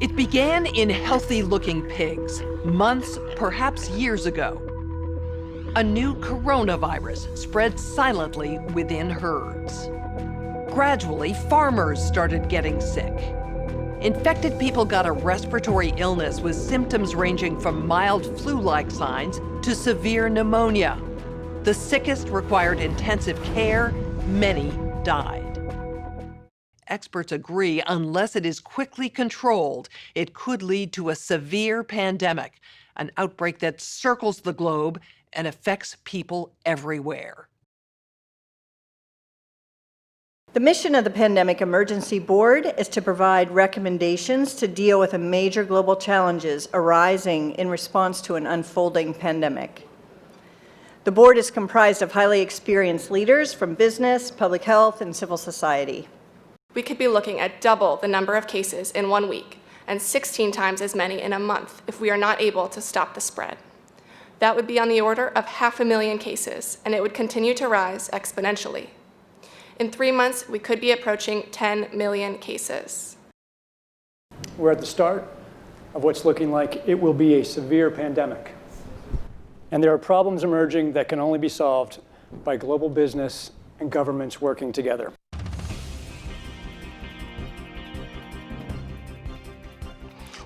It began in healthy-looking pigs, months, perhaps years ago. A new coronavirus spread silently within herds. Gradually, farmers started getting sick. Infected people got a respiratory illness with symptoms ranging from mild flu-like signs to severe pneumonia. The sickest required intensive care. Many died. Experts agree, unless it is quickly controlled, it could lead to a severe pandemic, an outbreak that circles the globe and affects people everywhere. The mission of the Pandemic Emergency Board is to provide recommendations to deal with the major global challenges arising in response to an unfolding pandemic. The board is comprised of highly experienced leaders from business, public health, and civil society. We could be looking at double the number of cases in 1 week and 16 times as many in a month if we are not able to stop the spread. That would be on the order of 500,000 cases, and it would continue to rise exponentially. In 3 months, we could be approaching 10 million cases. We're at the start of what's looking like it will be a severe pandemic. And there are problems emerging that can only be solved by global business and governments working together.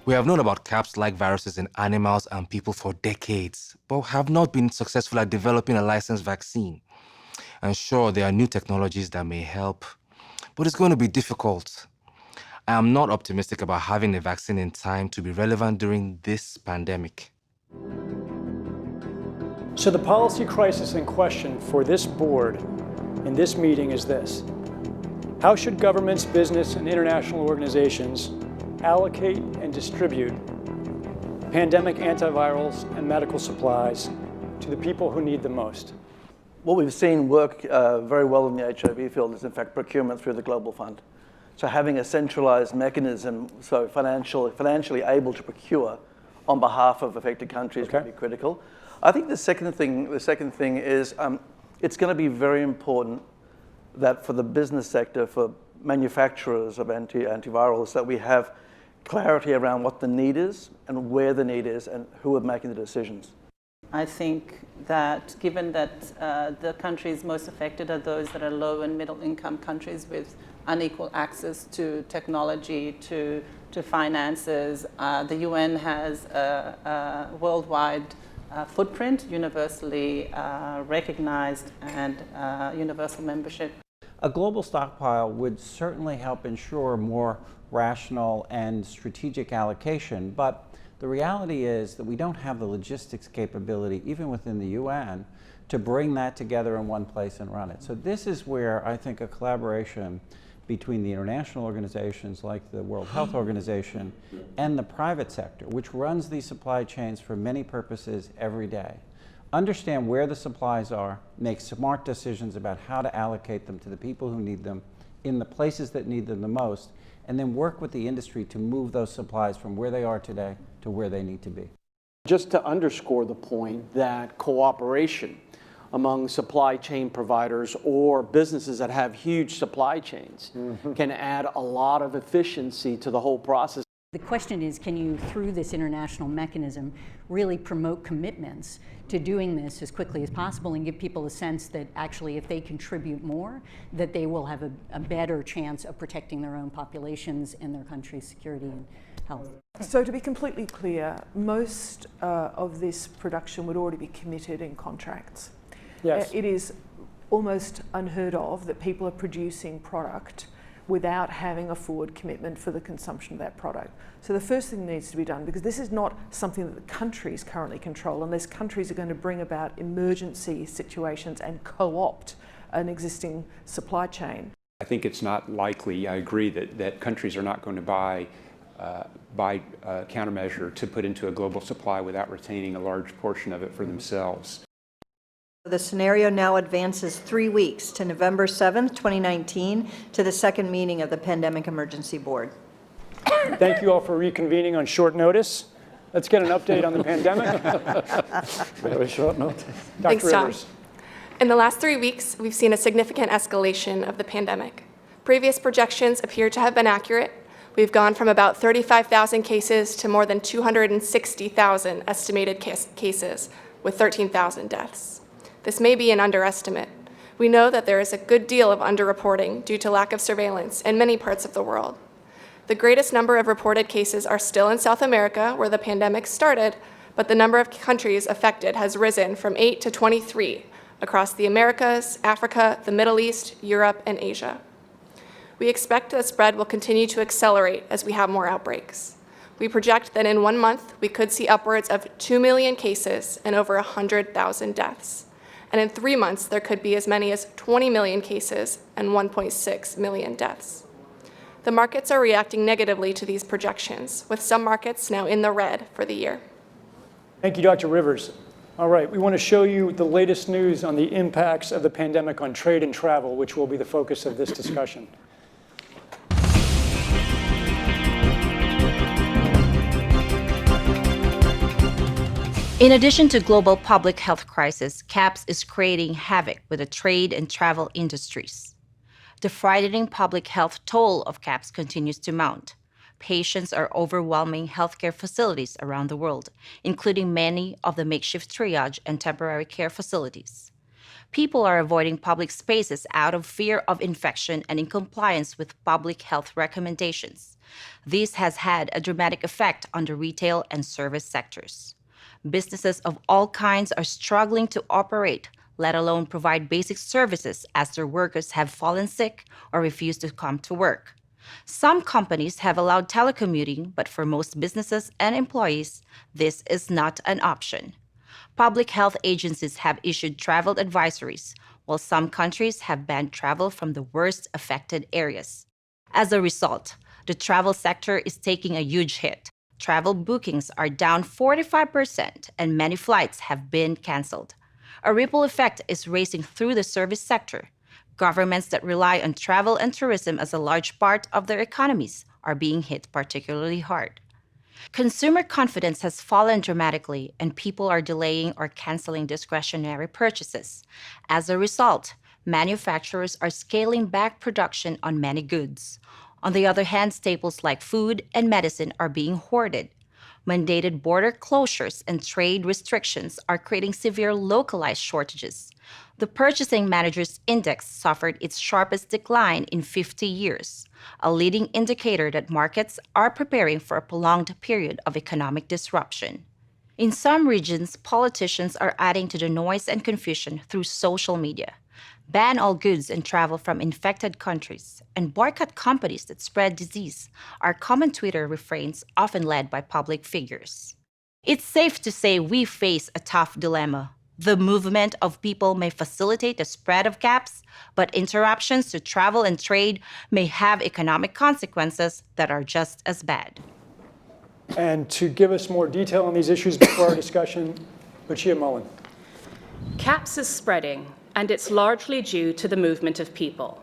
We have known about caps-like viruses in animals and people for decades, but have not been successful at developing a licensed vaccine. And sure, there are new technologies that may help, but it's going to be difficult. I am not optimistic about having a vaccine in time to be relevant during this pandemic. So the policy crisis in question for this board in this meeting is this: how should governments, business, and international organizations allocate and distribute pandemic antivirals and medical supplies to the people who need them most? What we've seen work very well in the HIV field is, in fact, procurement through the Global Fund. So having a centralized mechanism, so financially able to procure on behalf of affected countries would be critical. I think the second thing is it's going to be very important that for the business sector, for manufacturers of antivirals, that we have clarity around what the need is and where the need is and who are making the decisions. I think that given that the countries most affected are those that are low and middle income countries with unequal access to technology, to finances, the UN has a worldwide footprint, universally recognized, and universal membership. A global stockpile would certainly help ensure more rational and strategic allocation, but the reality is that we don't have the logistics capability, even within the UN, to bring that together in one place and run it. So this is where I think a collaboration between the international organizations like the World Health Organization and the private sector, which runs these supply chains for many purposes every day, understand where the supplies are, make smart decisions about how to allocate them to the people who need them in the places that need them the most, and then work with the industry to move those supplies from where they are today to where they need to be. Just to underscore the point that cooperation among supply chain providers or businesses that have huge supply chains can add a lot of efficiency to the whole process. The question is, can you, through this international mechanism, really promote commitments to doing this as quickly as possible and give people a sense that actually if they contribute more, that they will have a better chance of protecting their own populations and their country's security and health. So to be completely clear, most of this production would already be committed in contracts. Yes. It is almost unheard of that people are producing product without having a forward commitment for the consumption of that product. So the first thing that needs to be done, because this is not something that the countries currently control, unless countries are going to bring about emergency situations and co-opt an existing supply chain. I think it's not likely, I agree, that countries are not going to buy countermeasure to put into a global supply without retaining a large portion of it for themselves. The scenario now advances 3 weeks to November 7th, 2019, to the second meeting of the Pandemic Emergency Board. Thank you all for reconvening on short notice. Let's get an update on the pandemic. Very short notice. Thanks, Tom. Rivers. In the last 3 weeks, we've seen a significant escalation of the pandemic. Previous projections appear to have been accurate, We've gone from about 35,000 cases to more than 260,000 estimated cases, with 13,000 deaths. This may be an underestimate. We know that there is a good deal of underreporting due to lack of surveillance in many parts of the world. The greatest number of reported cases are still in South America, where the pandemic started, but the number of countries affected has risen from 8 to 23 across the Americas, Africa, the Middle East, Europe, and Asia. We expect that spread will continue to accelerate as we have more outbreaks. We project that in 1 month, we could see upwards of 2 million cases and over 100,000 deaths. And in 3 months, there could be as many as 20 million cases and 1.6 million deaths. The markets are reacting negatively to these projections, with some markets now in the red for the year. Thank you, Dr. Rivers. All right, we want to show you the latest news on the impacts of the pandemic on trade and travel, which will be the focus of this discussion. In addition to global public health crisis, CAPS is creating havoc with the trade and travel industries. The frightening public health toll of CAPS continues to mount. Patients are overwhelming healthcare facilities around the world, including many of the makeshift triage and temporary care facilities. People are avoiding public spaces out of fear of infection and in compliance with public health recommendations. This has had a dramatic effect on the retail and service sectors. Businesses of all kinds are struggling to operate, let alone provide basic services, as their workers have fallen sick or refused to come to work. Some companies have allowed telecommuting, but for most businesses and employees, this is not an option. Public health agencies have issued travel advisories, while some countries have banned travel from the worst affected areas. As a result, the travel sector is taking a huge hit. Travel bookings are down 45%, and many flights have been canceled. A ripple effect is racing through the service sector. Governments that rely on travel and tourism as a large part of their economies are being hit particularly hard. Consumer confidence has fallen dramatically, and people are delaying or canceling discretionary purchases. As a result, manufacturers are scaling back production on many goods. On the other hand, staples like food and medicine are being hoarded. Mandated border closures and trade restrictions are creating severe localized shortages. The Purchasing Managers' Index suffered its sharpest decline in 50 years, a leading indicator that markets are preparing for a prolonged period of economic disruption. In some regions, politicians are adding to the noise and confusion through social media. Ban all goods and travel from infected countries, and boycott companies that spread disease are common Twitter refrains often led by public figures. It's safe to say we face a tough dilemma. The movement of people may facilitate the spread of CAPS, but interruptions to travel and trade may have economic consequences that are just as bad. And to give us more detail on these issues before our discussion, Lucia Mullen. CAPS is spreading, and it's largely due to the movement of people.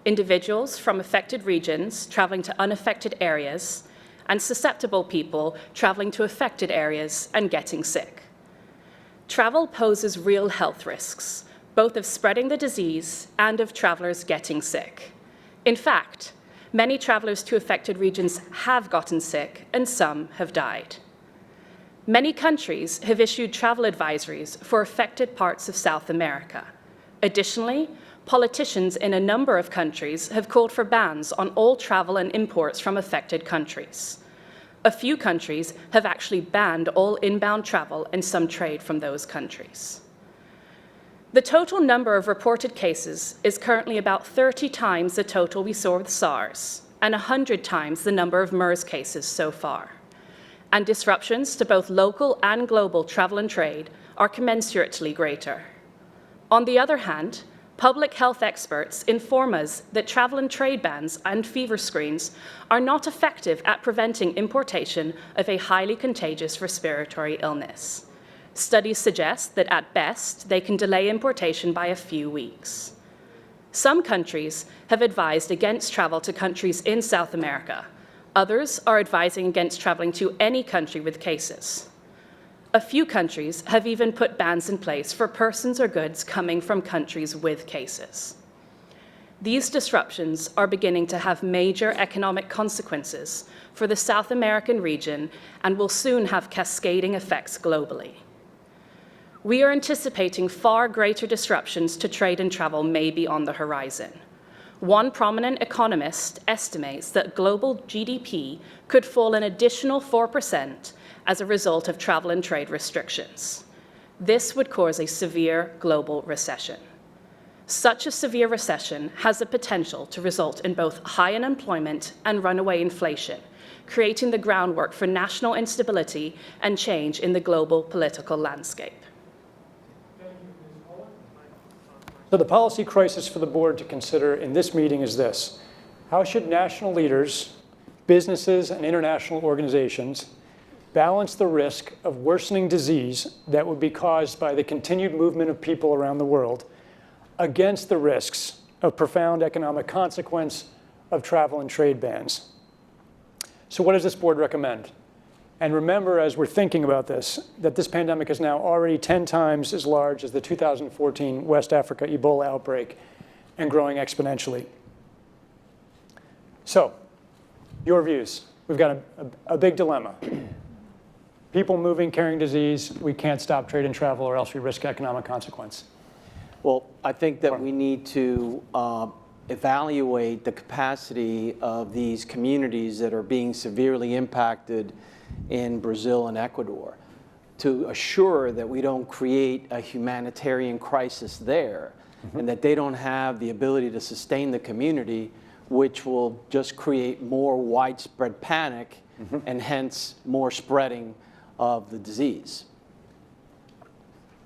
Individuals from affected regions traveling to unaffected areas, and susceptible people traveling to affected areas and getting sick. Travel poses real health risks, both of spreading the disease and of travelers getting sick. In fact, many travelers to affected regions have gotten sick, and some have died. Many countries have issued travel advisories for affected parts of South America. Additionally, politicians in a number of countries have called for bans on all travel and imports from affected countries. A few countries have actually banned all inbound travel and some trade from those countries. The total number of reported cases is currently about 30 times the total we saw with SARS, and 100 times the number of MERS cases so far. And disruptions to both local and global travel and trade are commensurately greater. On the other hand, public health experts inform us that travel and trade bans and fever screens are not effective at preventing importation of a highly contagious respiratory illness. Studies suggest that at best, they can delay importation by a few weeks. Some countries have advised against travel to countries in South America. Others are advising against traveling to any country with cases. A few countries have even put bans in place for persons or goods coming from countries with cases. These disruptions are beginning to have major economic consequences for the South American region and will soon have cascading effects globally. We are anticipating far greater disruptions to trade and travel may be on the horizon. One prominent economist estimates that global GDP could fall an additional 4% as a result of travel and trade restrictions. This would cause a severe global recession. Such a severe recession has the potential to result in both high unemployment and runaway inflation, creating the groundwork for national instability and change in the global political landscape. So the policy crisis for the board to consider in this meeting is this: how should national leaders, businesses, and international organizations balance the risk of worsening disease that would be caused by the continued movement of people around the world against the risks of profound economic consequence of travel and trade bans? So what does this board recommend? And remember, as we're thinking about this, that this pandemic is now already 10 times as large as the 2014 West Africa Ebola outbreak and growing exponentially. So, your views. We've got a big dilemma. People moving, carrying disease, we can't stop trade and travel or else we risk economic consequence. Well, I think that we need to evaluate the capacity of these communities that are being severely impacted in Brazil and Ecuador to assure that we don't create a humanitarian crisis there, and that they don't have the ability to sustain the community, which will just create more widespread panic and hence more spreading of the disease.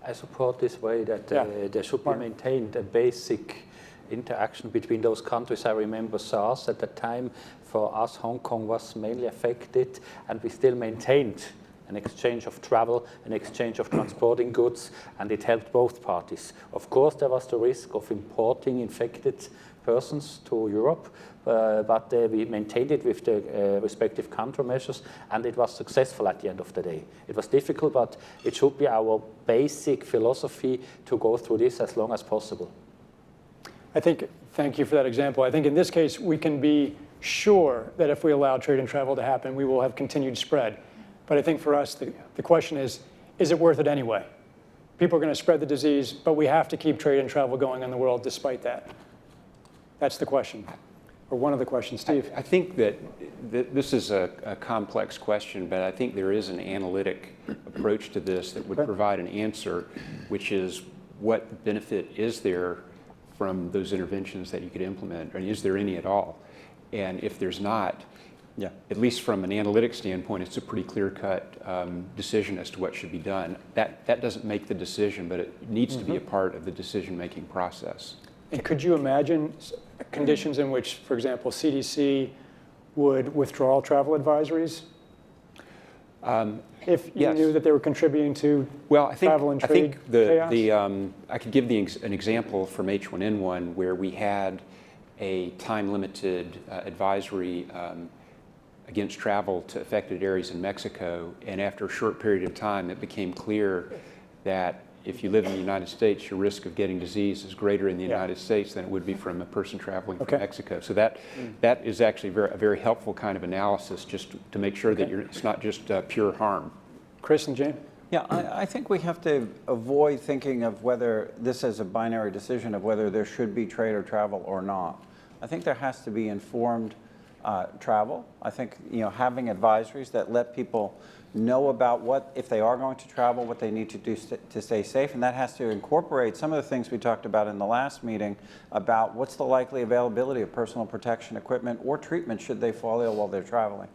I support this way that there should be maintained a basic interaction between those countries. I remember SARS at the time. For us, Hong Kong was mainly affected, and we still maintained an exchange of travel, an exchange of transporting goods, and it helped both parties. Of course, there was the risk of importing infected persons to Europe, but we maintained it with the respective countermeasures, and it was successful at the end of the day. It was difficult, but it should be our basic philosophy to go through this as long as possible. Thank you for that example. I think in this case, we can be sure that if we allow trade and travel to happen, we will have continued spread. But I think for us, the question is it worth it anyway? People are going to spread the disease, but we have to keep trade and travel going in the world despite that. That's the question, or one of the questions. Steve? I think that this is a complex question, but I think there is an analytic approach to this that would provide an answer, which is what benefit is there from those interventions that you could implement, and is there any at all? And if there's not, at least from an analytic standpoint, it's a pretty clear-cut decision as to what should be done. That doesn't make the decision, but it needs to be a part of the decision-making process. And could you imagine conditions in which, for example, CDC would withdraw travel advisories? If you knew that they were contributing to travel and trade chaos? I could give an example from H1N1 where we had a time-limited advisory against travel to affected areas in Mexico, and after a short period of time, it became clear that if you live in the United States, your risk of getting disease is greater in the United States than it would be from a person traveling from Mexico. So that is actually a very helpful kind of analysis, just to make sure that it's not just pure harm. Chris and Jane? Yeah, I think we have to avoid thinking of whether this is a binary decision of whether there should be trade or travel or not. I think there has to be informed travel. I think having advisories that let people know about what, if they are going to travel, what they need to do to stay safe, and that has to incorporate some of the things we talked about in the last meeting about what's the likely availability of personal protection equipment or treatment should they fall ill while they're traveling.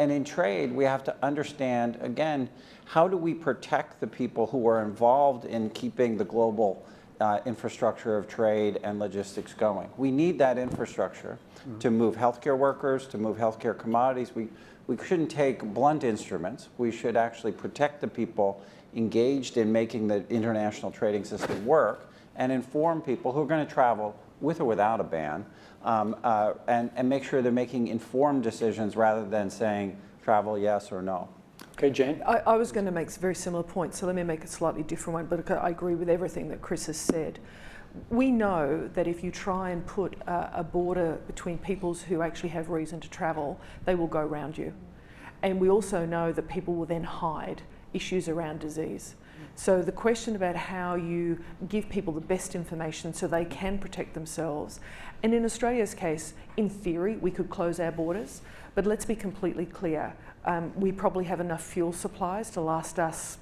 And in trade, we have to understand, again, how do we protect the people who are involved in keeping the global infrastructure of trade and logistics going. We need that infrastructure to move healthcare workers, to move healthcare commodities. We shouldn't take blunt instruments. We should actually protect the people engaged in making the international trading system work and inform people who are going to travel with or without a ban and make sure they're making informed decisions rather than saying travel yes or no. Okay, Jane? I was going to make a very similar point, so let me make a slightly different one, but I agree with everything that Chris has said. We know that if you try and put a border between peoples who actually have reason to travel, they will go round you. And we also know that people will then hide issues around disease. So the question about how you give people the best information so they can protect themselves. And in Australia's case, in theory, we could close our borders, but let's be completely clear. We probably have enough fuel supplies to last us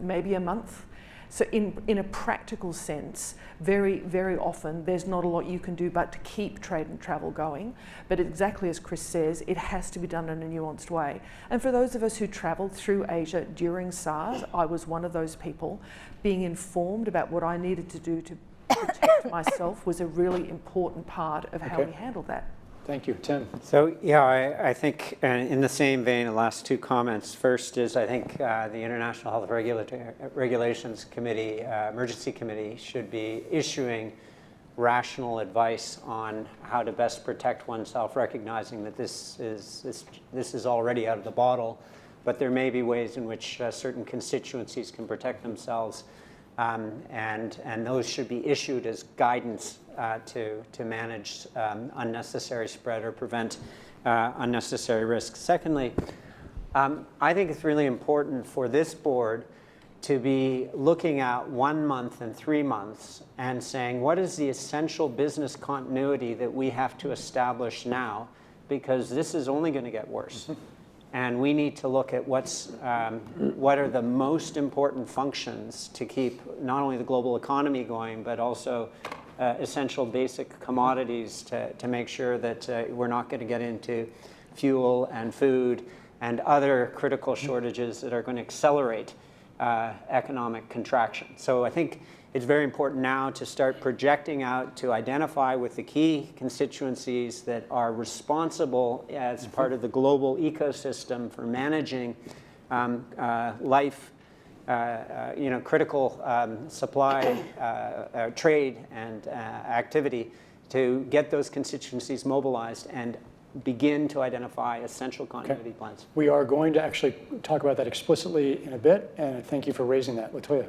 maybe a month. So in a practical sense, very, very often, there's not a lot you can do but to keep trade and travel going. But exactly as Chris says, it has to be done in a nuanced way. And for those of us who travelled through Asia during SARS, I was one of those people. Being informed about what I needed to do to protect myself was a really important part of how we handled that. Thank you. Tim? So, yeah, I think in the same vein, the last two comments. First is I think the International Health Regulations Committee, Emergency Committee, should be issuing rational advice on how to best protect oneself, recognizing that this is already out of the bottle, but there may be ways in which certain constituencies can protect themselves, and those should be issued as guidance to manage unnecessary spread or prevent unnecessary risks. Secondly, I think it's really important for this board to be looking at 1 month and 3 months and saying, what is the essential business continuity that we have to establish now? Because this is only going to get worse. And we need to look at what are the most important functions to keep not only the global economy going, but also essential basic commodities to make sure that we're not going to get into fuel and food and other critical shortages that are going to accelerate economic contraction. So I think it's very important now to start projecting out to identify with the key constituencies that are responsible as part of the global ecosystem for managing life, critical supply, trade, and activity, to get those constituencies mobilized and begin to identify essential continuity plans. We are going to actually talk about that explicitly in a bit, and thank you for raising that. Latoya.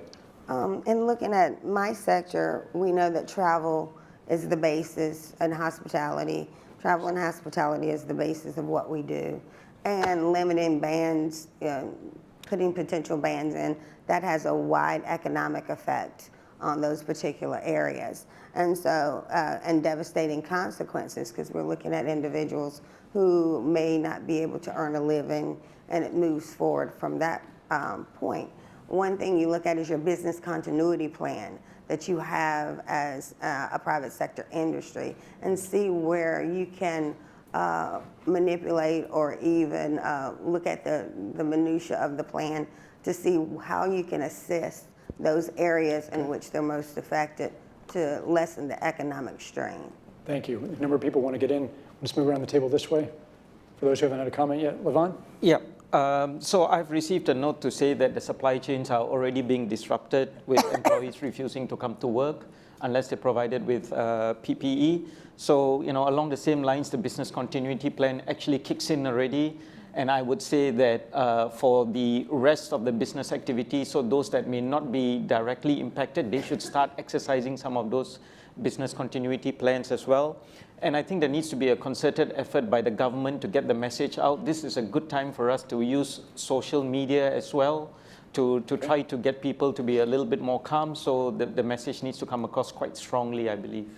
In looking at my sector, we know that travel is the basis, and hospitality. Travel and hospitality is the basis of what we do. And limiting bans, putting potential bans in, that has a wide economic effect on those particular areas. And so, and devastating consequences, because we're looking at individuals who may not be able to earn a living, and it moves forward from that point. One thing you look at is your business continuity plan that you have as a private sector industry, and see where you can manipulate or even look at the minutia of the plan to see how you can assist those areas in which they're most affected to lessen the economic strain. Thank you. A number of people want to get in. Let's move around the table this way. For those who haven't had a comment yet, Levon? Yeah. So I've received a note to say that the supply chains are already being disrupted with employees refusing to come to work unless they're provided with PPE. So, along the same lines, the business continuity plan actually kicks in already. And I would say that for the rest of the business activity, so those that may not be directly impacted, they should start exercising some of those business continuity plans as well. And I think there needs to be a concerted effort by the government to get the message out. This is a good time for us to use social media as well to try to get people to be a little bit more calm. So the message needs to come across quite strongly, I believe.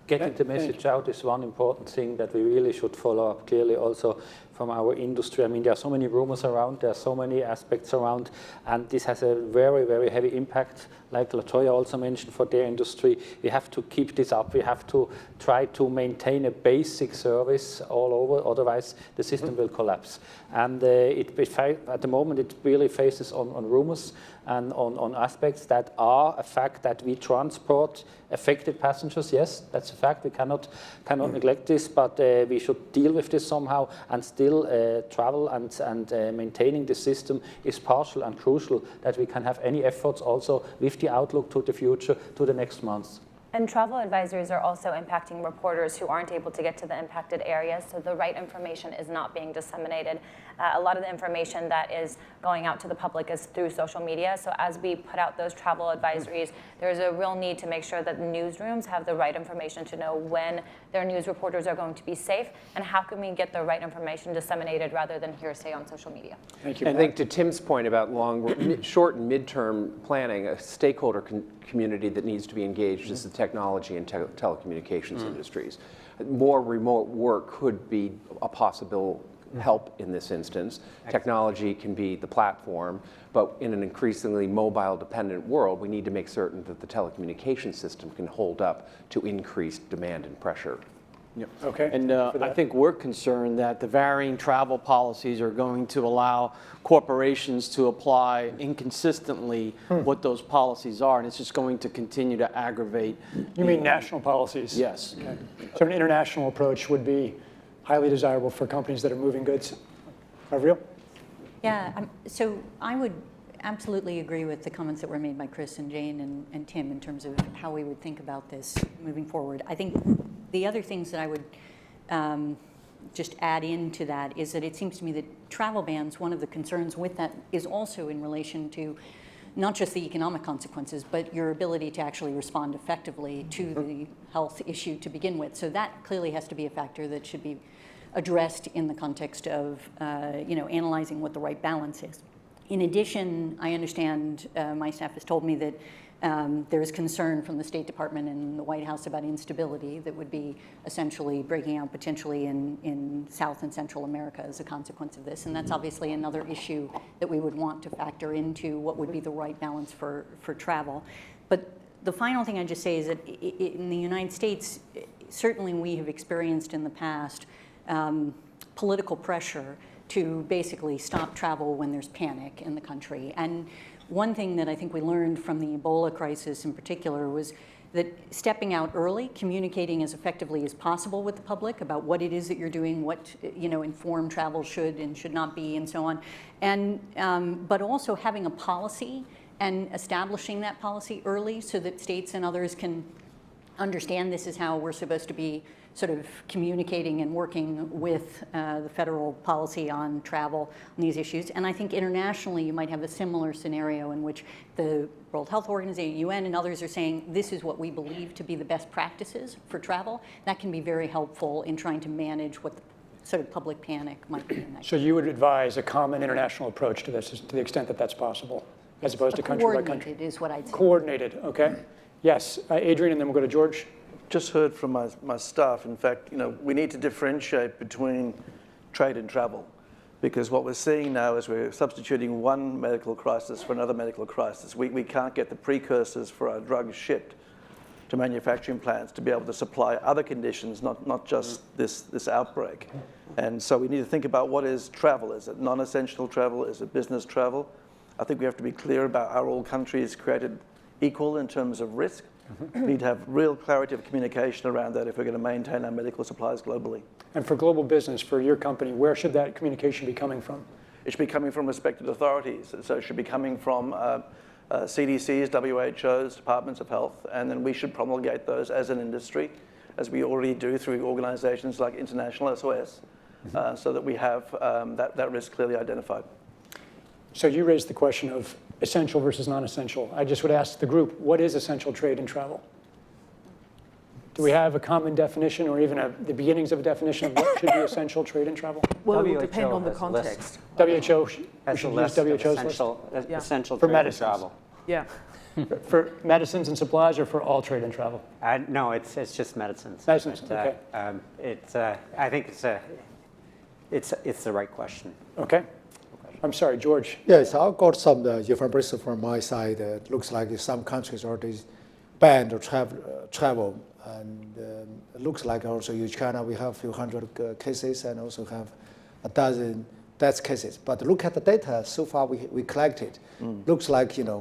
Getting the message out is one important thing that we really should follow up clearly also from our industry. I mean, there are so many rumors around, there are so many aspects around, and this has a very, very heavy impact, like Latoya also mentioned, for their industry. We have to keep this up. We have to try to maintain a basic service all over, otherwise the system will collapse. And at the moment, it really faces on rumors and on aspects that are a fact that we transport affected passengers. Yes, that's a fact. We cannot neglect this, but we should deal with this somehow, and still travel and maintaining the system is partial and crucial, that we can have any efforts also with the outlook to the future, to the next months. And travel advisories are also impacting reporters who aren't able to get to the impacted areas, so the right information is not being disseminated. A lot of the information that is going out to the public is through social media, so as we put out those travel advisories, there's a real need to make sure that the newsrooms have the right information to know when their news reporters are going to be safe, and how can we get the right information disseminated rather than hearsay on social media. Thank you. And I think to Tim's point about short and midterm planning, a stakeholder community that needs to be engaged is the technology and telecommunications industries. More remote work could be a possible help in this instance. Technology can be the platform, but in an increasingly mobile-dependent world, we need to make certain that the telecommunication system can hold up to increased demand and pressure. Yep. Okay. And I think we're concerned that the varying travel policies are going to allow corporations to apply inconsistently what those policies are, and it's just going to continue to aggravate. You mean national policies? Yes. Okay. So an international approach would be highly desirable for companies that are moving goods. Avril? Yeah, so I would absolutely agree with the comments that were made by Chris and Jane and Tim in terms of how we would think about this moving forward. I think the other things that I would just add into that is that it seems to me that travel bans, one of the concerns with that is also in relation to not just the economic consequences, but your ability to actually respond effectively to the health issue to begin with. So that clearly has to be a factor that should be addressed in the context of analyzing what the right balance is. In addition, I understand my staff has told me that there is concern from the State Department and the White House about instability that would be essentially breaking out potentially in South and Central America as a consequence of this. And that's obviously another issue that we would want to factor into what would be the right balance for travel. But the final thing I'd just say is that in the United States, certainly we have experienced in the past political pressure to basically stop travel when there's panic in the country. And one thing that I think we learned from the Ebola crisis in particular was that stepping out early, communicating as effectively as possible with the public about what it is that you're doing, what informed travel should and should not be, and so on, and but also having a policy and establishing that policy early so that states and others can understand this is how we're supposed to be sort of communicating and working with the federal policy on travel on these issues. And I think internationally you might have a similar scenario in which the World Health Organization, UN, and others are saying this is what we believe to be the best practices for travel. That can be very helpful in trying to manage what the sort of public panic might be in that. So you would advise a common international approach to this to the extent that that's possible, as opposed to country by country? Coordinated is what I'd say. Coordinated, okay. Yes, Adrian, and then we'll go to George. Just heard from my staff, in fact, we need to differentiate between trade and travel, because what we're seeing now is we're substituting one medical crisis for another medical crisis. We can't get the precursors for our drugs shipped to manufacturing plants to be able to supply other conditions, not just this outbreak. And so we need to think about what is travel. Is it non-essential travel? Is it business travel? I think we have to be clear about are all countries created equal in terms of risk. We need to have real clarity of communication around that if we're going to maintain our medical supplies globally. And for global business, for your company, where should that communication be coming from? It should be coming from respected authorities. So it should be coming from CDCs, WHOs, departments of health, and then we should promulgate those as an industry, as we already do through organizations like International SOS, so that we have that risk clearly identified. So you raised the question of essential versus non-essential. I just would ask the group, what is essential trade and travel? Do we have a common definition or even the beginnings of a definition of what should be essential trade and travel? Well, it will depend on the context. WHO, we should use WHO's list? Essential for trade medicines. and travel. Yeah. For medicines and supplies or for all trade and travel? No, it's just medicines. Medicines, but, okay. I think it's the right question. Okay. I'm sorry, George. Yes, I've got some information from my side. It looks like some countries already banned travel. And it looks like also in China we have a few hundred cases and also have a dozen death cases. But look at the data so far we collected. Looks like, think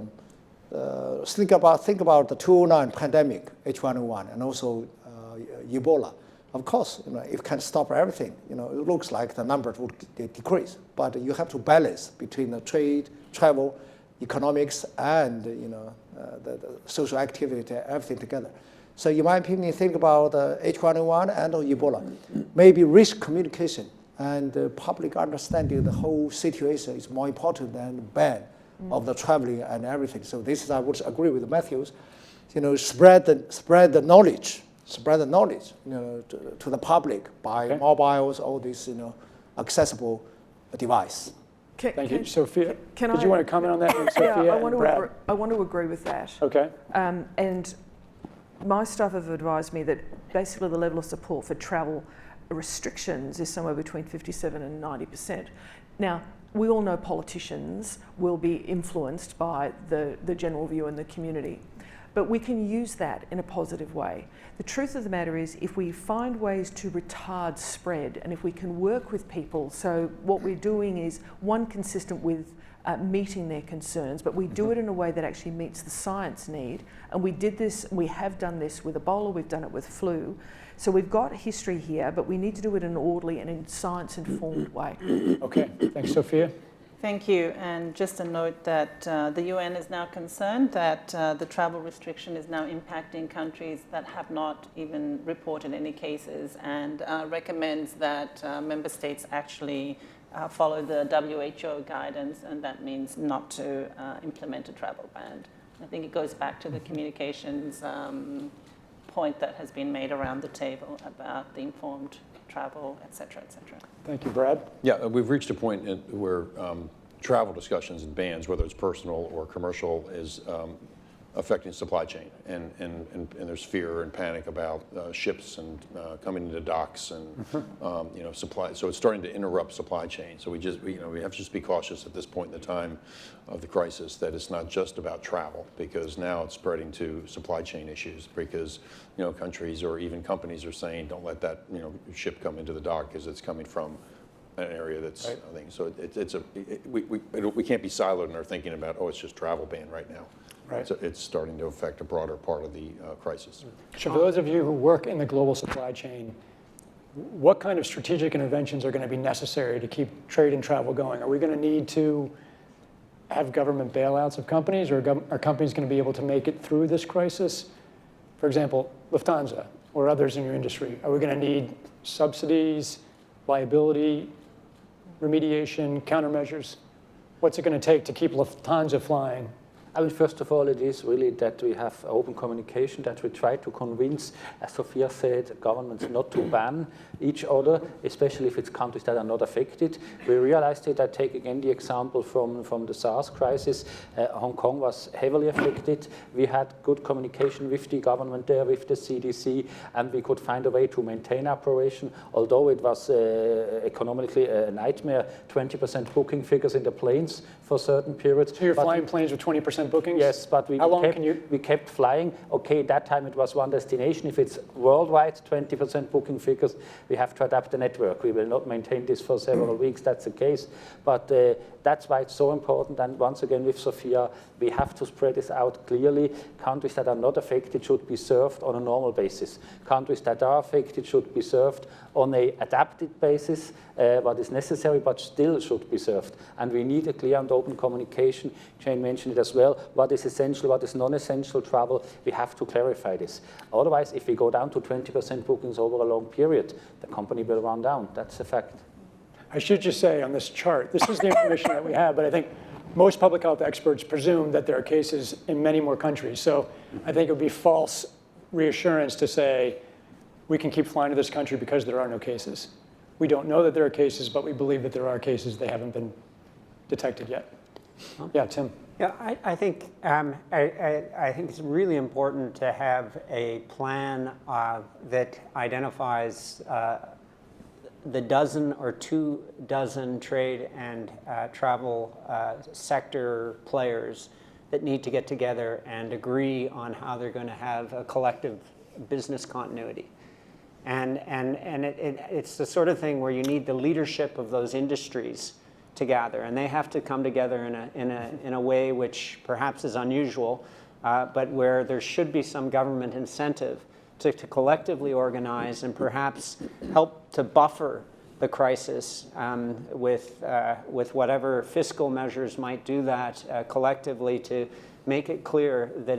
about the 2009 pandemic, H1N1, and also Ebola. Of course, it can stop everything. It looks like the numbers would decrease, but you have to balance between the trade, travel, economics, and the social activity, everything together. So in my opinion, think about H1N1 and Ebola. Maybe risk communication and public understanding of the whole situation is more important than the ban of the traveling and everything. So this is, I would agree with Matthews, spread the knowledge, to the public by mobiles, all this, accessible device. Thank you. Sophia, did you want to comment on that? Sophia, yeah, I want to agree with that. Okay. And my staff have advised me that basically the level of support for travel restrictions is somewhere between 57 and 90%. Now, we all know politicians will be influenced by the general view in the community, but we can use that in a positive way. The truth of the matter is, if we find ways to retard spread, and if we can work with people, so what we're doing is, one, consistent with meeting their concerns, but we do it in a way that actually meets the science need. And we have done this with Ebola, we've done it with flu. So we've got history here, but we need to do it in an orderly and in science-informed way. Okay, thanks, Sophia. Thank you. And just a note that the UN is now concerned that the travel restriction is now impacting countries that have not even reported any cases, and recommends that member states actually follow the WHO guidance, and that means not to implement a travel ban. I think it goes back to the communications point that has been made around the table about the informed travel, et cetera, et cetera. Thank you, Brad. Yeah, we've reached a point where travel discussions and bans, whether it's personal or commercial, is affecting supply chain, and there's fear and panic about ships and coming into docks and supply. So it's starting to interrupt supply chain. So we have to just be cautious at this point in the time of the crisis that it's not just about travel, because now it's spreading to supply chain issues, because countries or even companies are saying, don't let that ship come into the dock because it's coming from an area that's right. I think so. We can't be siloed in our thinking about, oh, it's just travel ban right now. Right. So it's starting to affect a broader part of the crisis. So for those of you who work in the global supply chain, what kind of strategic interventions are going to be necessary to keep trade and travel going? Are we going to need to have government bailouts of companies, or are companies going to be able to make it through this crisis? For example, Lufthansa or others in your industry, are we going to need subsidies, liability, remediation, countermeasures? What's it going to take to keep Lufthansa flying? I mean, first of all, it is really that we have open communication, that we try to convince, as Sophia said, governments not to ban each other, especially if it's countries that are not affected. We realized it. I take again the example from the SARS crisis. Hong Kong was heavily affected. We had good communication with the government there, with the CDC, and we could find a way to maintain operation, although it was economically a nightmare, 20% booking figures in the planes for certain periods. So you're flying planes with 20% bookings? Yes, but we kept flying. Okay, that time it was one destination. If it's worldwide 20% booking figures, we have to adapt the network. We will not maintain this for several weeks, that's the case. But that's why it's so important. And once again, with Sophia, we have to spread this out clearly. Countries that are not affected should be served on a normal basis. Countries that are affected should be served on an adapted basis, what is necessary, but still should be served. And we need a clear and open communication. Jane mentioned it as well. What is essential, what is non-essential travel, we have to clarify this. Otherwise, if we go down to 20% bookings over a long period, the company will run down. That's a fact. I should just say on this chart, this is the information that we have, but I think most public health experts presume that there are cases in many more countries. So I think it would be false reassurance to say we can keep flying to this country because there are no cases. We don't know that there are cases, but we believe that there are cases. They haven't been detected yet. Yeah, Tim. Yeah, I think it's really important to have a plan that identifies the dozen or 24 trade and travel sector players that need to get together and agree on how they're going to have a collective business continuity. And it's the sort of thing where you need the leadership of those industries to gather, and they have to come together in a way which perhaps is unusual, but where there should be some government incentive to collectively organize and perhaps help to buffer the crisis with whatever fiscal measures might do that collectively, to make it clear that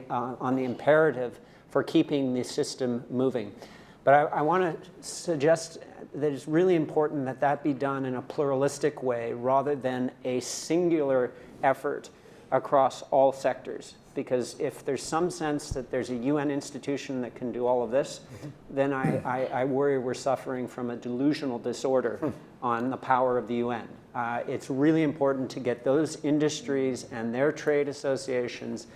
on the imperative for keeping the system moving. But I want to suggest that it's really important that that be done in a pluralistic way rather than a singular effort across all sectors. Because if there's some sense that there's a UN institution that can do all of this, then I worry we're suffering from a delusional disorder on the power of the UN. It's really important to get those industries and their trade associations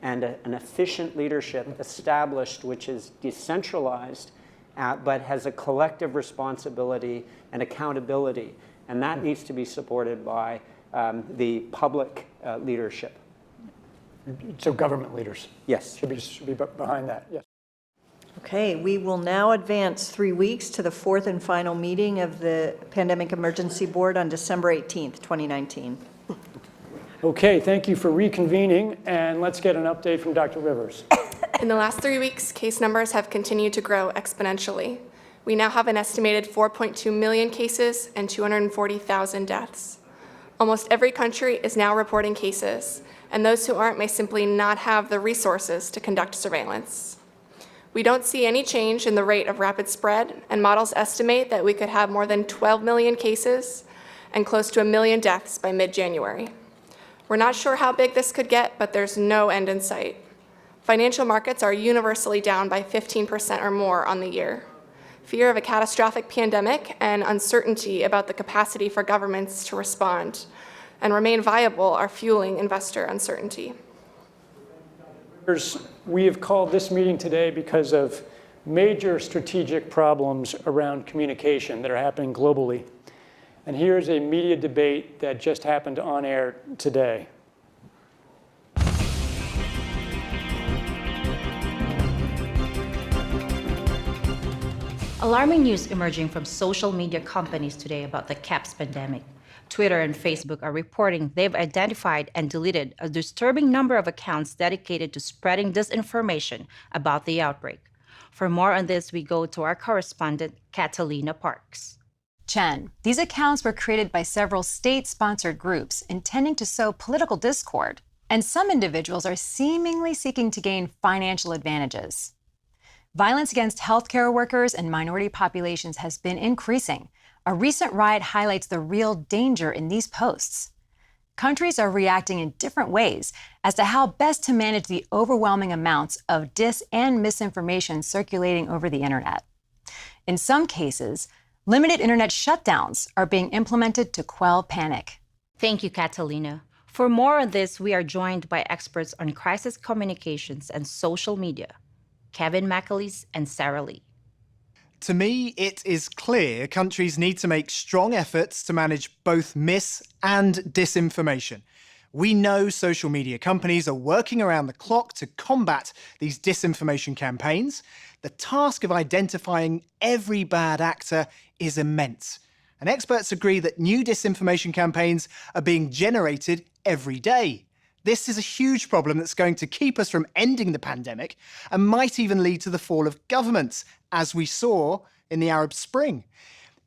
and an efficient leadership established which is decentralized but has a collective responsibility and accountability. And that needs to be supported by the public leadership. So government leaders. Yes. Should be behind that, yes. Okay, we will now advance 3 weeks to the fourth and final meeting of the Pandemic Emergency Board on December 18th, 2019. Okay, thank you for reconvening, and let's get an update from Dr. Rivers. In the last 3 weeks, case numbers have continued to grow exponentially. We now have an estimated 4.2 million cases and 240,000 deaths. Almost every country is now reporting cases, and those who aren't may simply not have the resources to conduct surveillance. We don't see any change in the rate of rapid spread, and models estimate that we could have more than 12 million cases and close to 1 million deaths by mid-January. We're not sure how big this could get, but there's no end in sight. Financial markets are universally down by 15% or more on the year. Fear of a catastrophic pandemic and uncertainty about the capacity for governments to respond and remain viable are fueling investor uncertainty. We have called this meeting today because of major strategic problems around communication that are happening globally. And here's a media debate that just happened on air today. Alarming news emerging from social media companies today about the CAPS pandemic. Twitter and Facebook are reporting they've identified and deleted a disturbing number of accounts dedicated to spreading disinformation about the outbreak. For more on this, we go to our correspondent, Catalina Parks. Chen, these accounts were created by several state-sponsored groups intending to sow political discord, and some individuals are seemingly seeking to gain financial advantages. Violence against healthcare workers and minority populations has been increasing. A recent riot highlights the real danger in these posts. Countries are reacting in different ways as to how best to manage the overwhelming amounts of dis and misinformation circulating over the internet. In some cases, limited internet shutdowns are being implemented to quell panic. Thank you, Catalina. For more on this, we are joined by experts on crisis communications and social media, Kevin McAleese and Sarah Lee. To me, it is clear countries need to make strong efforts to manage both mis- and disinformation. We know social media companies are working around the clock to combat these disinformation campaigns. The task of identifying every bad actor is immense. And experts agree that new disinformation campaigns are being generated every day. This is a huge problem that's going to keep us from ending the pandemic and might even lead to the fall of governments, as we saw in the Arab Spring.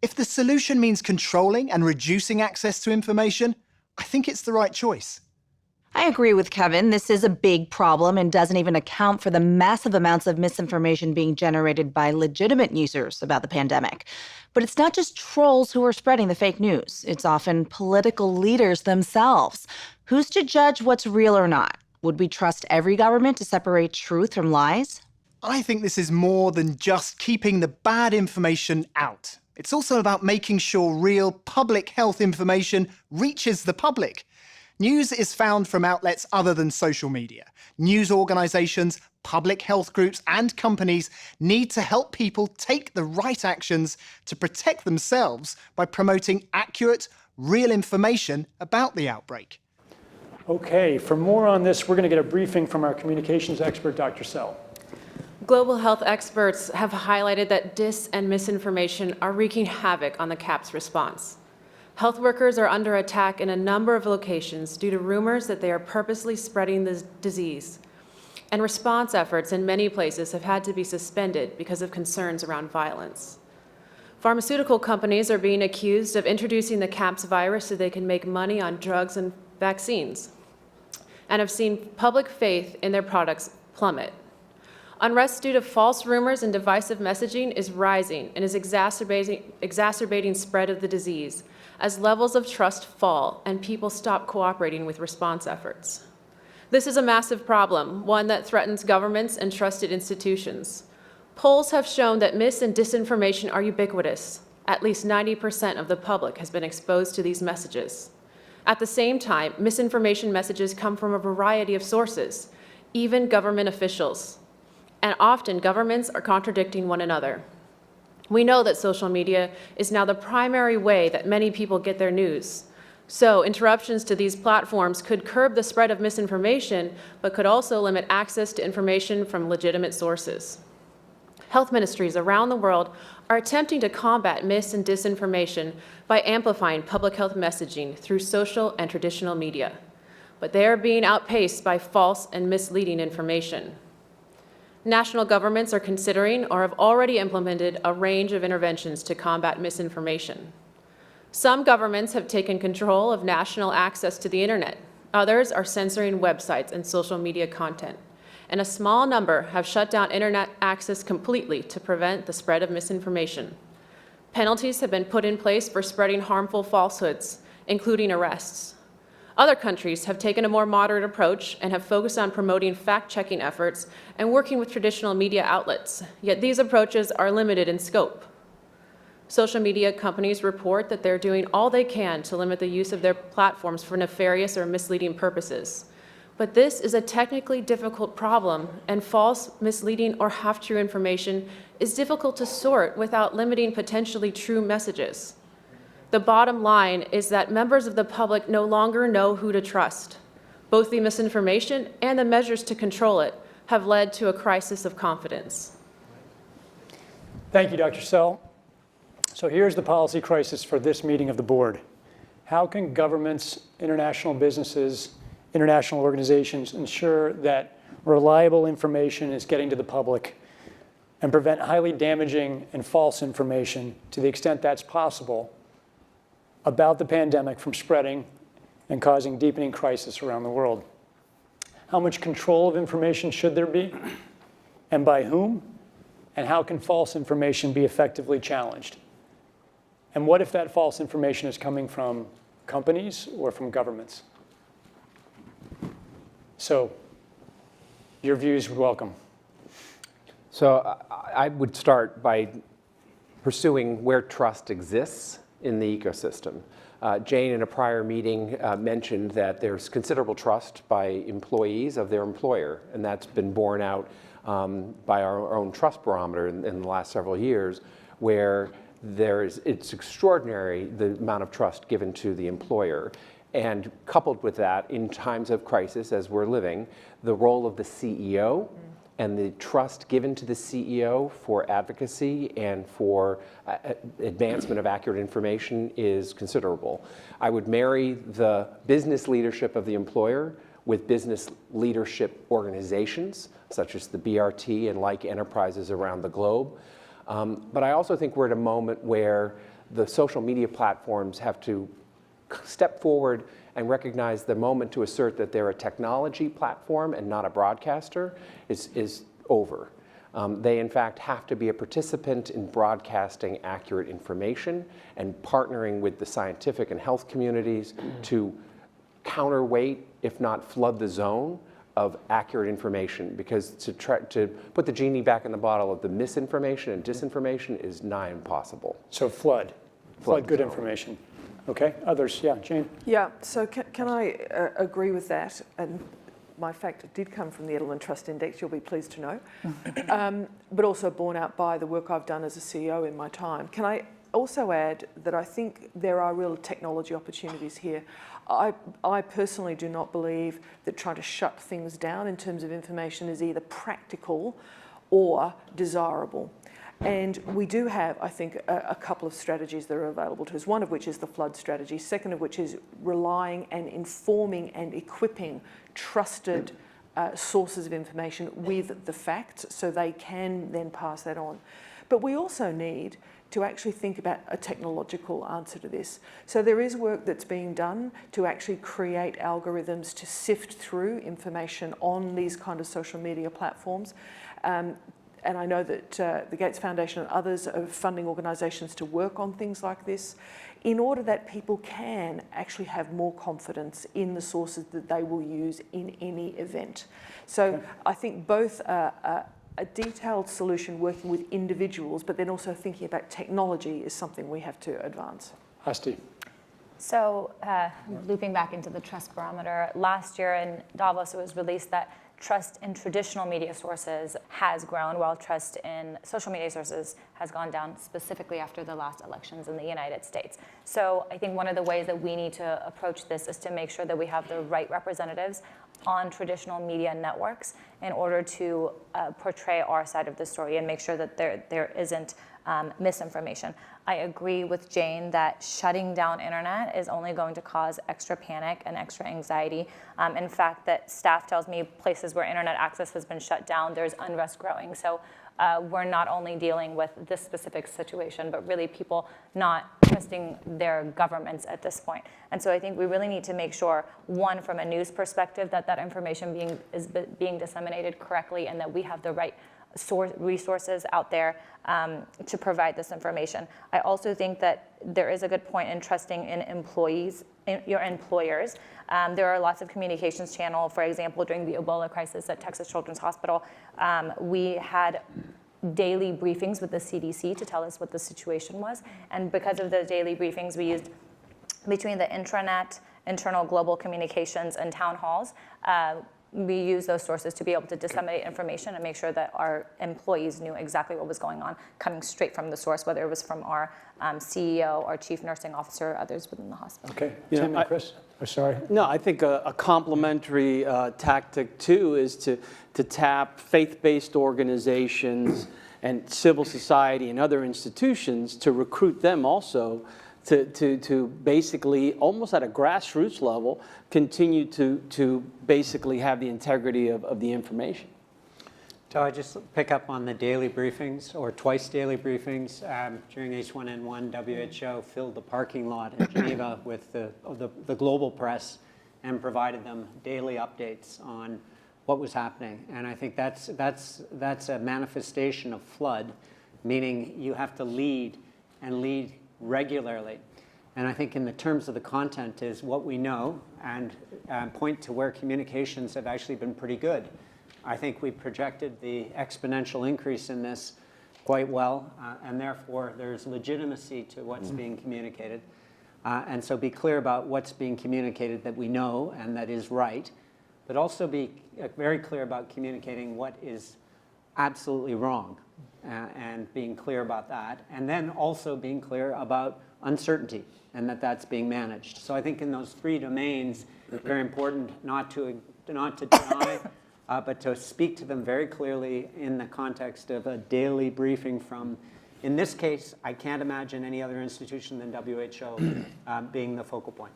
If the solution means controlling and reducing access to information, I think it's the right choice. I agree with Kevin. This is a big problem and doesn't even account for the massive amounts of misinformation being generated by legitimate users about the pandemic. But it's not just trolls who are spreading the fake news. It's often political leaders themselves. Who's to judge what's real or not? Would we trust every government to separate truth from lies? I think this is more than just keeping the bad information out. It's also about making sure real public health information reaches the public. News is found from outlets other than social media. News organisations, public health groups and companies need to help people take the right actions to protect themselves by promoting accurate, real information about the outbreak. Okay, for more on this, we're going to get a briefing from our communications expert, Dr. Sell. Global health experts have highlighted that dis and misinformation are wreaking havoc on the CAPS response. Health workers are under attack in a number of locations due to rumors that they are purposely spreading the disease. And response efforts in many places have had to be suspended because of concerns around violence. Pharmaceutical companies are being accused of introducing the CAPS virus so they can make money on drugs and vaccines, and have seen public faith in their products plummet. Unrest due to false rumors and divisive messaging is rising and is exacerbating spread of the disease as levels of trust fall and people stop cooperating with response efforts. This is a massive problem, one that threatens governments and trusted institutions. Polls have shown that mis- and disinformation are ubiquitous. At least 90% of the public has been exposed to these messages. At the same time, misinformation messages come from a variety of sources, even government officials. And often governments are contradicting one another. We know that social media is now the primary way that many people get their news. So interruptions to these platforms could curb the spread of misinformation, but could also limit access to information from legitimate sources. Health ministries around the world are attempting to combat mis- and disinformation by amplifying public health messaging through social and traditional media. But they are being outpaced by false and misleading information. National governments are considering or have already implemented a range of interventions to combat misinformation. Some governments have taken control of national access to the internet. Others are censoring websites and social media content. And a small number have shut down internet access completely to prevent the spread of misinformation. Penalties have been put in place for spreading harmful falsehoods, including arrests. Other countries have taken a more moderate approach and have focused on promoting fact-checking efforts and working with traditional media outlets, yet these approaches are limited in scope. Social media companies report that they're doing all they can to limit the use of their platforms for nefarious or misleading purposes. But this is a technically difficult problem, and false, misleading, or half-true information is difficult to sort without limiting potentially true messages. The bottom line is that members of the public no longer know who to trust. Both the misinformation and the measures to control it have led to a crisis of confidence. Thank you, Dr. Sell. So here's the policy crisis for this meeting of the board. How can governments, international businesses, international organizations ensure that reliable information is getting to the public and prevent highly damaging and false information to the extent that's possible about the pandemic from spreading and causing deepening crisis around the world? How much control of information should there be, and by whom? And how can false information be effectively challenged? And what if that false information is coming from companies or from governments? So, your views would welcome. So I would start by pursuing where trust exists in the ecosystem. Jane, in a prior meeting, mentioned that there's considerable trust by employees of their employer, and that's been borne out by our own trust barometer in the last several years, where it's extraordinary the amount of trust given to the employer. And coupled with that, in times of crisis, as we're living, the role of the CEO and the trust given to the CEO for advocacy and for advancement of accurate information is considerable. I would marry the business leadership of the employer with business leadership organizations, such as the BRT and like enterprises around the globe. But I also think we're at a moment where the social media platforms have to step forward and recognize the moment to assert that they're a technology platform and not a broadcaster is over. They, in fact, have to be a participant in broadcasting accurate information and partnering with the scientific and health communities to counterweight, if not flood the zone, of accurate information, because to put the genie back in the bottle of the misinformation and disinformation is nigh impossible. So flood good information. Okay, others, yeah, Jane? Yeah, so can I agree with that? And my fact, it did come from the Edelman Trust Index, you'll be pleased to know, but also borne out by the work I've done as a CEO in my time. Can I also add that I think there are real technology opportunities here. I personally do not believe that trying to shut things down in terms of information is either practical or desirable. And we do have, I think, a couple of strategies that are available to us, one of which is the flood strategy, second of which is relying and informing and equipping trusted sources of information with the facts so they can then pass that on. But we also need to actually think about a technological answer to this. So there is work that's being done to actually create algorithms to sift through information on these kind of social media platforms. And I know that the Gates Foundation and others are funding organisations to work on things like this in order that people can actually have more confidence in the sources that they will use in any event. So I think both a detailed solution working with individuals, but then also thinking about technology is something we have to advance. Asti. So looping back into the trust barometer, last year in Davos it was released that trust in traditional media sources has grown, while trust in social media sources has gone down, specifically after the last elections in the United States. So I think one of the ways that we need to approach this is to make sure that we have the right representatives on traditional media networks in order to portray our side of the story and make sure that there isn't misinformation. I agree with Jane that shutting down internet is only going to cause extra panic and extra anxiety. In fact, that staff tells me places where internet access has been shut down, there's unrest growing. So we're not only dealing with this specific situation, but really people not trusting their governments at this point. And so I think we really need to make sure, one, from a news perspective, that information is being disseminated correctly and that we have the right resources out there to provide this information. I also think that there is a good point in trusting in employees, in your employers. There are lots of communications channels. For example, during the Ebola crisis at Texas Children's Hospital, we had daily briefings with the CDC to tell us what the situation was. And because of the daily briefings, we used between the intranet, internal global communications, and town halls, we use those sources to be able to disseminate information and make sure that our employees knew exactly what was going on, coming straight from the source, whether it was from our CEO, our chief nursing officer, or others within the hospital. Okay, Tim and Chris, sorry. No, I think a complementary tactic too is to tap faith-based organizations and civil society and other institutions to recruit them also to basically, almost at a grassroots level, continue to basically have the integrity of the information. So I just pick up on the daily briefings or twice daily briefings. During H1N1, WHO filled the parking lot in Geneva with the global press and provided them daily updates on what was happening. And I think that's a manifestation of flood, meaning you have to lead and lead regularly. And I think in the terms of the content is what we know and point to where communications have actually been pretty good. I think we projected the exponential increase in this quite well, and therefore there's legitimacy to what's being communicated. And so be clear about what's being communicated that we know and that is right, but also be very clear about communicating what is absolutely wrong and being clear about that. And then also being clear about uncertainty and that's being managed. So I think in those three domains, very important not to deny, but to speak to them very clearly in the context of a daily briefing from, in this case, I can't imagine any other institution than WHO being the focal point.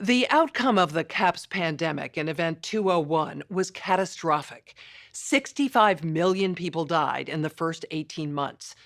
The outcome of the CAPS pandemic in Event 201 was catastrophic. 65 million people died in the first 18 months.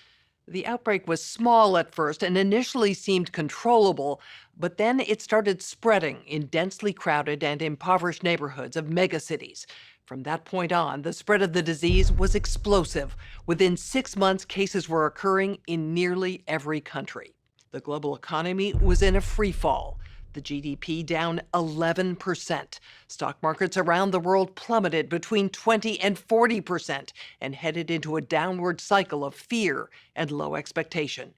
The outbreak was small at first and initially seemed controllable, but then it started spreading in densely crowded and impoverished neighborhoods of megacities. From that point on, the spread of the disease was explosive. Within 6 months, cases were occurring in nearly every country. The global economy was in a free fall. The GDP down 11%. Stock markets around the world plummeted between 20 and 40% and headed into a downward cycle of fear and low expectation.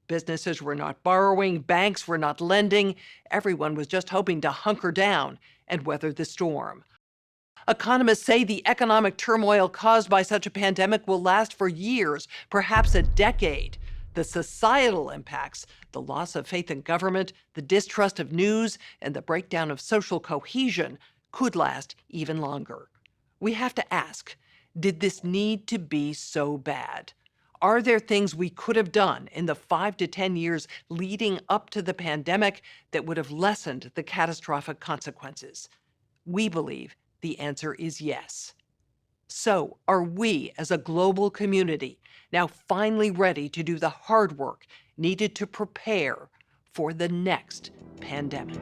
Businesses were not borrowing, banks were not lending. Everyone was just hoping to hunker down and weather the storm. Economists say the economic turmoil caused by such a pandemic will last for years, perhaps a decade. The societal impacts, the loss of faith in government, the distrust of news, and the breakdown of social cohesion could last even longer. We have to ask, did this need to be so bad? Are there things we could have done in the 5 to 10 years leading up to the pandemic that would have lessened the catastrophic consequences? We believe the answer is yes. So, are we as a global community now finally ready to do the hard work needed to prepare for the next pandemic?